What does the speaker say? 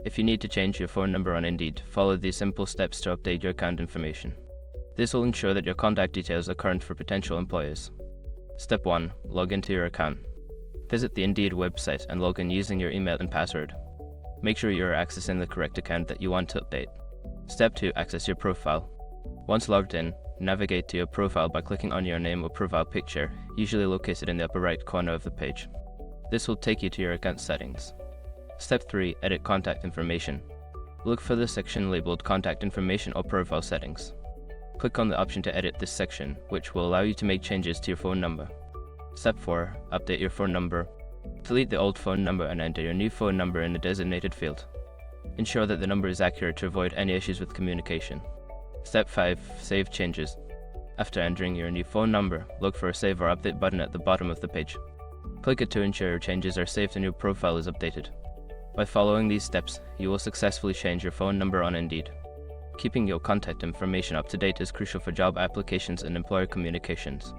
If you need to change your phone number on Indeed, follow these simple steps to update your account information. This will ensure that your contact details are current for potential employers. Step 1. Log into your account. Visit the Indeed website and log in using your email and password. Make sure you are accessing the correct account that you want to update. Step 2. Access your profile. Once logged in, navigate to your profile by clicking on your name or profile picture, usually located in the upper right corner of the page. This will take you to your account settings. Step 3. Edit contact information. Look for the section labeled Contact Information or Profile Settings. Click on the option to edit this section, which will allow you to make changes to your phone number. Step 4. Update your phone number. Delete the old phone number and enter your new phone number in the designated field. Ensure that the number is accurate to avoid any issues with communication. Step 5. Save changes. After entering your new phone number, look for a Save or Update button at the bottom of the page. Click it to ensure your changes are saved and your profile is updated. By following these steps, you will successfully change your phone number on Indeed. Keeping your contact information up to date is crucial for job applications and employer communications.